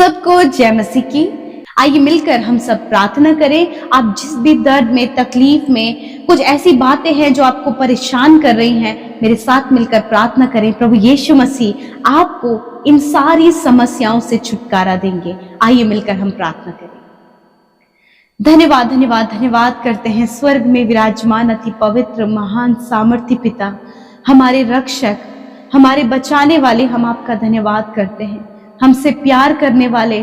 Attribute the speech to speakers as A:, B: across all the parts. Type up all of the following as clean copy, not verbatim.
A: सबको जय मसीह की। आइए मिलकर हम सब प्रार्थना करें। आप जिस भी दर्द में, तकलीफ में, कुछ ऐसी बातें हैं जो आपको परेशान कर रही हैं, मेरे साथ मिलकर प्रार्थना करें। प्रभु यीशु मसीह आपको इन सारी समस्याओं से छुटकारा देंगे। आइए मिलकर हम प्रार्थना करें। धन्यवाद धन्यवाद धन्यवाद करते हैं स्वर्ग में विराजमान अति पवित्र महान सामर्थ्य पिता, हमारे रक्षक, हमारे बचाने वाले, हम आपका धन्यवाद करते हैं। हमसे प्यार करने वाले,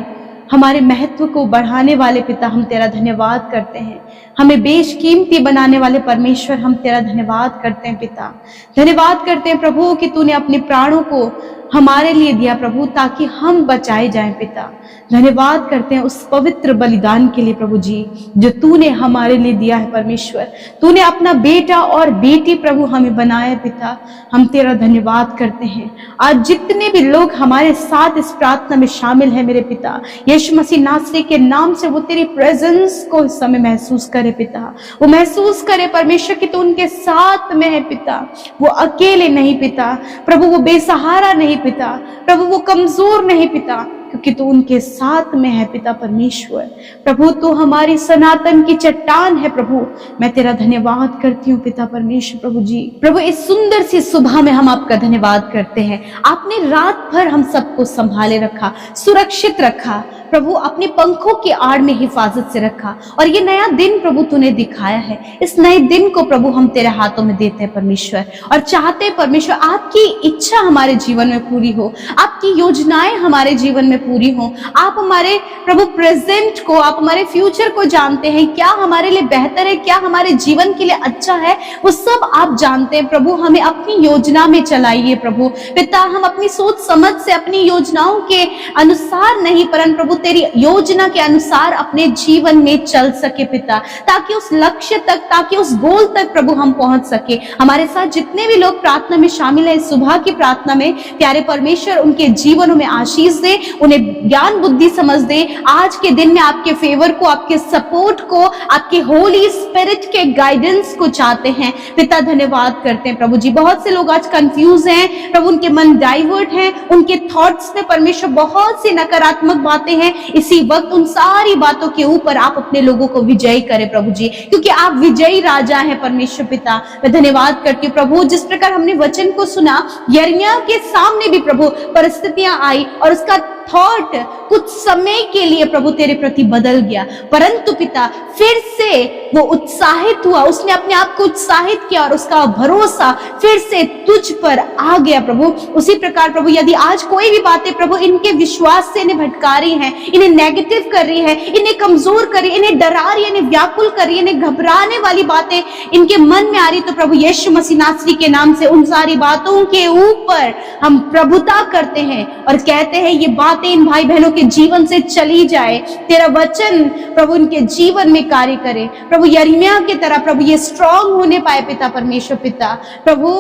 A: हमारे महत्व को बढ़ाने वाले पिता, हम तेरा धन्यवाद करते हैं। हमें बेशकीमती बनाने वाले परमेश्वर, हम तेरा धन्यवाद करते हैं पिता। धन्यवाद करते हैं प्रभु कि तूने अपने प्राणों को हमारे लिए दिया प्रभु, ताकि हम बचाए जाएं पिता। धन्यवाद करते हैं उस पवित्र बलिदान के लिए प्रभु जी, जो तूने हमारे लिए दिया है परमेश्वर। तूने अपना बेटा और बेटी प्रभु हमें बनाया पिता, हम तेरा धन्यवाद करते हैं। आज जितने भी लोग हमारे साथ इस प्रार्थना में शामिल है मेरे पिता, यीशु मसीह नासरी के नाम से वो तेरी प्रेजेंस को इस समय महसूस करे पिता। वो महसूस करे परमेश्वर कि तू उनके साथ में है पिता। वो अकेले नहीं पिता प्रभु, वो बेसहारा नहीं पिता प्रभु, वो कमजोर नहीं पिता, क्योंकि तू उनके साथ में है पिता परमेश्वर। प्रभु तू हमारी सनातन की चट्टान है प्रभु, मैं तेरा धन्यवाद करती हूँ पिता परमेश्वर। प्रभु जी, प्रभु इस सुंदर सी सुबह में हम आपका धन्यवाद करते हैं। आपने रात भर हम सबको संभाले रखा, सुरक्षित रखा प्रभु, अपने पंखों की आड़ में हिफाजत से रखा, और ये नया दिन प्रभु तूने दिखाया है। इस नए दिन को प्रभु हम तेरे हाथों में देते हैं परमेश्वर, और चाहते हैं परमेश्वर आपकी इच्छा हमारे जीवन में पूरी हो, आपकी योजनाएं हमारे जीवन में पूरी हो। आप हमारे प्रभु प्रेजेंट को, आप हमारे फ्यूचर को जानते हैं, क्या हमारे लिए बेहतर है, क्या हमारे जीवन के लिए अच्छा है, वो सब आप जानते हैं प्रभु। हमें अपनी योजना में चलाइए प्रभु पिता। हम अपनी सोच समझ से, अपनी योजनाओं के अनुसार नहीं, परंतु प्रभु तेरी योजना के अनुसार अपने जीवन में चल सके पिता, ताकि उस लक्ष्य तक, ताकि उस गोल तक प्रभु हम पहुंच सके। हमारे साथ जितने भी लोग प्रार्थना में शामिल है, इस सुबह की प्रार्थना में, प्यारे परमेश्वर उनके जीवनों में आशीष दे, उन्हें ज्ञान बुद्धि समझ दे। आज के दिन में आपके फेवर को, आपके सपोर्ट को, आपके होली स्पिरिट के गाइडेंस को चाहते हैं पिता। धन्यवाद करते हैं प्रभु जी। बहुत से लोग आज कंफ्यूज हैं प्रभु, उनके मन डाइवर्ट हैं, उनके थॉट्स में परमेश्वर बहुत सी नकारात्मक बातें हैं। इसी वक्त उन सारी बातों के ऊपर आप अपने लोगों को विजयी करें प्रभु जी, क्योंकि आप विजयी राजा हैं परमेश्वर पिता। मैं धन्यवाद करती हूँ प्रभु, जिस प्रकार हमने वचन को सुना, यिर्मयाह के सामने भी प्रभु परिस्थितियां आई और उसका थॉट कुछ समय के लिए प्रभु तेरे प्रति बदल गया, परंतु पिता फिर से वो उत्साहित हुआ, उसने अपने आप को उत्साहित किया और उसका भरोसा फिर से तुझ पर आ गया प्रभु। उसी प्रकार प्रभु यदि आज कोई भी बातें प्रभु इनके विश्वास से इन्हें भटका रही हैं, इन्हें नेगेटिव कर रही है, इन्हें कमजोर कर रही, इन्हें डरा रही, इन्हें व्याकुल कर रही, इन्हें घबराने वाली बातें इनके मन में आ रही, तो प्रभु यीशु मसीह नासरी के नाम से उन सारी बातों के ऊपर हम प्रभुता करते हैं और कहते हैं ये बातें इन भाई बहनों के जीवन से चली जाए। तेरा वचन प्रभु इनके जीवन में कार्य करे प्रभु, यिर्मयाह की तरह प्रभु ये स्ट्रांग होने पाए पिता परमेश्वर पिता। प्रभु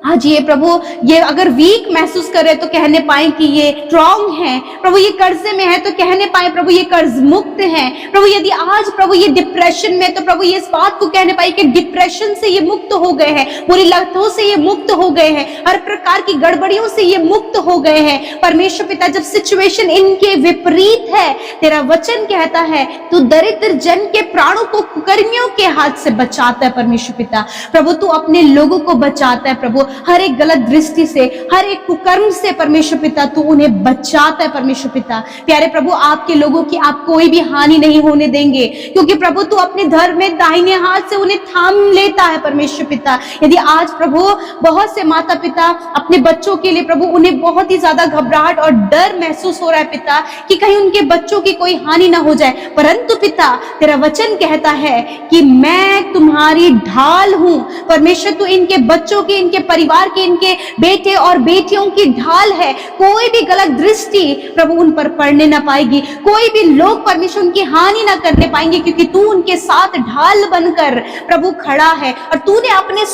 A: आज ये प्रभु ये अगर वीक महसूस करे तो कहने पाए कि ये स्ट्रांग है प्रभु, ये कर्जे में है तो कहने पाए प्रभु ये कर्ज मुक्त है प्रभु। यदि आज प्रभु ये डिप्रेशन में, तो प्रभु ये इस बात को कहने पाए कि डिप्रेशन से ये मुक्त हो गए हैं, बुरी लतों से ये मुक्त हो गए हैं, हर प्रकार की गड़बड़ियों से ये मुक्त हो गए हैं परमेश्वर पिता। जब सिचुएशन इनके विपरीत है, तेरा वचन कहता है तू दरिद्र जन के प्राणों को कुकर्मियों के हाथ से बचाता है परमेश्वर पिता। प्रभु तू अपने लोगों को बचाता है प्रभु, हर एक गलत दृष्टि से, हर एक कुकर्म से परमेश्वर पिता तू उन्हें बचाता है परमेश्वर पिता। प्यारे प्रभु आपके लोगों की आप कोई भी हानि नहीं होने देंगे, क्योंकि प्रभु तू अपने धर्म में दाहिने हाथ से उन्हें थाम लेता है परमेश्वर पिता। यदि आज प्रभु बहुत से माता पिता अपने बच्चों के लिए प्रभु उन्हें बहुत ही ज्यादा घबराहट और डर महसूस हो रहा है पिता, कि कहीं उनके बच्चों की कोई हानि ना हो जाए, परंतु पिता तेरा वचन कहता है कि मैं तुम्हारी ढाल हूं परमेश्वर। तू इनके बच्चों की, इनके परिवार के, इनके बेटे और बेटियों की ढाल है। कोई भी गलत दृष्टि प्रभु उन पर पड़ने ना पाएगी, कोई भी लोग परमेश्वर उनकी हानि ना करने पाएंगे, क्योंकि तू उनके साथ ढाल बनकर प्रभु खड़ा है। और तूने अपने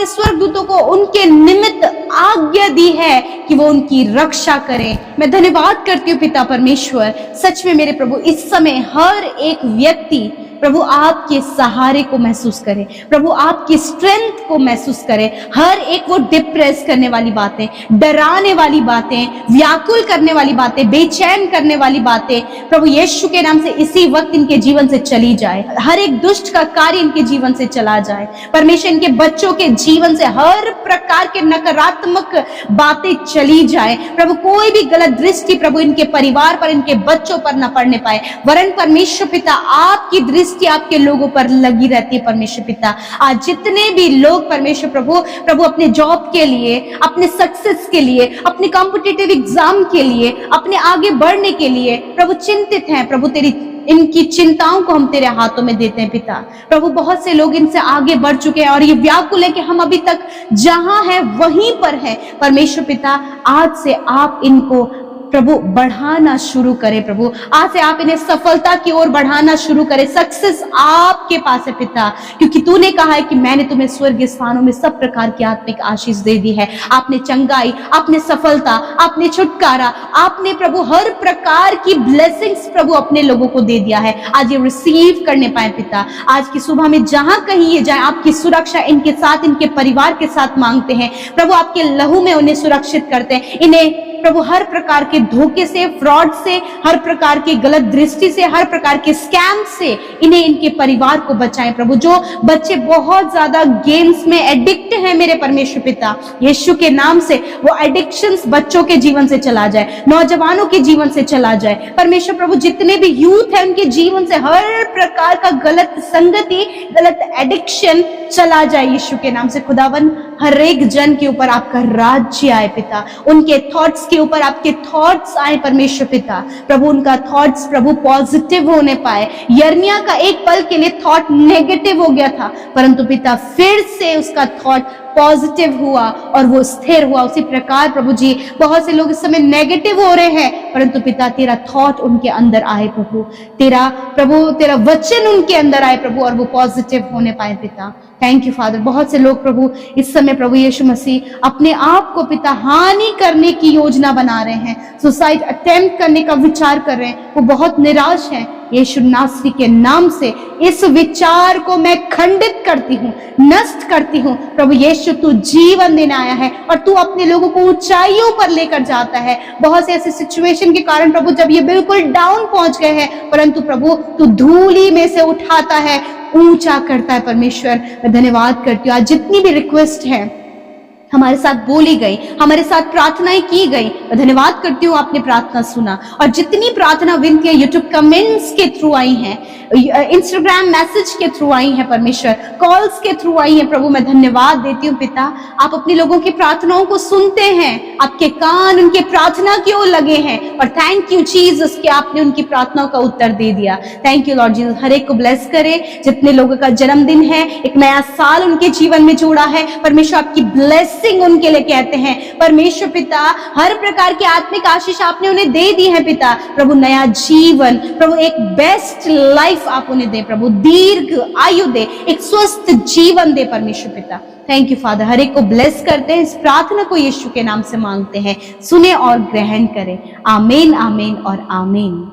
A: स्वर्गदूतों को उनके निमित्त आज्ञा दी है कि वो उनकी रक्षा करें। मैं धन्यवाद करती हूँ पिता परमेश्वर। सच में मेरे प्रभु इस समय हर एक व्यक्ति प्रभु आपके सहारे को महसूस करें, प्रभु आपकी स्ट्रेंथ को महसूस करें। हर एक वो डिप्रेस करने वाली बातें, डराने वाली बातें, व्याकुल करने वाली बातें, बेचैन करने वाली बातें प्रभु यीशु के नाम से इसी वक्त इनके जीवन से चली जाए। हर एक दुष्ट का कार्य इनके जीवन से चला जाए। परमेश्वर इनके बच्चों के जीवन से हर प्रकार के नकारात्मक बातें चली जाए। प्रभु कोई भी गलत दृष्टि प्रभु इनके परिवार पर, इनके बच्चों पर न पड़ने पाए, वरन परमेश्वर पिता आपकी दृष्टि आपके लोगों पर लगी रहती है। परमेश्वर पिता आज जितने भी लोग परमेश्वर प्रभु अपने जॉब के लिए, अपने सक्सेस के लिए, अपने कॉम्पिटिटिव एग्जाम के लिए, अपने आगे बढ़ने के लिए प्रभु चिंतित हैं, प्रभु तेरी इनकी चिंताओं को हम तेरे हाथों में देते हैं पिता। प्रभु बहुत से लोग इनसे आगे बढ़ चुके हैं और ये व्याकुल है कि हम अभी तक जहां हैं वहीं पर हैं। परमेश्वर पिता आज से आप इनको प्रभु बढ़ाना शुरू करें। प्रभु आज से आप इन्हें सफलता की ओर बढ़ाना शुरू करें। सक्सेस आपके पास है पिता, क्योंकि तूने कहा है कि मैंने तुम्हें स्वर्गीय स्थानों में सब प्रकार की आत्मिक आशीष दे दी है। आपने चंगाई, आपने सफलता, आपने छुटकारा, आपने प्रभु हर प्रकार की ब्लेसिंग्स प्रभु अपने लोगों को दे दिया है। आज ये रिसीव करने पाए पिता। आज की सुबह में जहां कहीं ये जाए आपकी सुरक्षा इनके साथ, इनके परिवार के साथ मांगते हैं। प्रभु आपके लहू में उन्हें सुरक्षित करते हैं। इन्हें प्रभु हर प्रकार के धोखे से, फ्रॉड से, हर प्रकार की गलत दृष्टि से, हर प्रकार के स्कैम से इन्हें, इनके परिवार को बचाएं। प्रभु जो बच्चे बहुत ज्यादा गेम्स में एडिक्ट हैं मेरे परमेश्वर पिता, यीशु के नाम से वो एडिक्शंस बच्चों के जीवन से चला जाए, नौजवानों के जीवन से चला जाए। परमेश्वर प्रभु जितने भी यूथ है उनके जीवन से हर प्रकार का गलत संगति, गलत एडिक्शन चला जाए यीशु के नाम से। खुदावन हर एक जन के ऊपर आपका राज्य आए पिता, उनके थॉट्स के ऊपर आपके थॉट्स आए परमेश्वर पिता। प्रभु उनका थॉट्स प्रभु पॉजिटिव होने पाए। यिर्मयाह का एक पल के लिए थॉट नेगेटिव हो गया था, परंतु पिता फिर से उसका थॉट पॉजिटिव हुआ और वो स्थिर हुआ। उसी प्रकार प्रभु जी बहुत से लोग इस समय नेगेटिव हो रहे हैं, परंतु पिता तेरा थॉट उनके अंदर आए प्रभु, तेरा वचन उनके अंदर आए प्रभु और वो पॉजिटिव होने पाए पिता। Thank you father. बहुत से लोग प्रभु इस समय प्रभु यीशु मसीह अपने आप को पिता हानि करने की योजना बना रहे हैं, सुसाइड अटेम्प्ट करने का विचार कर रहे हैं, वो बहुत निराश हैं। यीशु नासरी के नाम से इस विचार को मैं खंडित करती हूँ, नष्ट करती हूँ। प्रभु यीशु तू जीवन देने आया है और तू अपने लोगों को ऊंचाइयों पर लेकर जाता है। बहुत से ऐसे सिचुएशन के कारण प्रभु जब ये बिल्कुल डाउन पहुंच गए हैं, परंतु प्रभु तू धूली में से उठाता है, ऊंचा करता है। परमेश्वर मैं धन्यवाद करती हूँ। आज जितनी भी रिक्वेस्ट है हमारे साथ बोली गई, हमारे साथ प्रार्थनाएं की गई, मैं धन्यवाद करती हूँ आपने प्रार्थना सुना। और जितनी प्रार्थना विनतियां यूट्यूब कमेंट्स के थ्रू आई हैं, इंस्टाग्राम मैसेज के थ्रू आई हैं परमेश्वर, कॉल्स के थ्रू आई हैं, प्रभु मैं धन्यवाद देती हूँ पिता। आप अपने लोगों की प्रार्थनाओं को सुनते हैं, आपके कान उनके प्रार्थना की ओर लगे हैं और थैंक यू जीसस कि आपने उनकी प्रार्थनाओं का उत्तर दे दिया। Thank you Lord Jesus. हर एक को ब्लेस करे। जितने लोगों का जन्मदिन है, एक नया साल उनके जीवन में जुड़ा है, परमेश्वर आपकी ब्लेसिंग उनके लिए कहते हैं। परमेश्वर पिता हर प्रकार की आत्मिक आशीष आपने उन्हें दे दी है पिता। प्रभु नया जीवन, प्रभु एक बेस्ट लाइफ आप उन्हें दे, प्रभु दीर्घ आयु दे, एक स्वस्थ जीवन दे परमेश्वर पिता। Thank you father. हर एक को ब्लेस करते हैं। इस प्रार्थना को यीशु के नाम से मांगते हैं, सुने और ग्रहण करें। आमीन, आमीन और आमीन।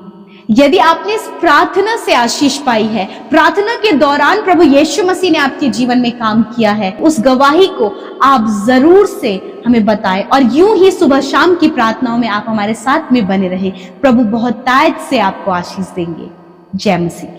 A: यदि आपने इस प्रार्थना से आशीष पाई है, प्रार्थना के दौरान प्रभु यीशु मसीह ने आपके जीवन में काम किया है, उस गवाही को आप जरूर से हमें बताएं और यूं ही सुबह शाम की प्रार्थनाओं में आप हमारे साथ में बने रहे। प्रभु बहुत तायत से आपको आशीष देंगे। जय मसीह।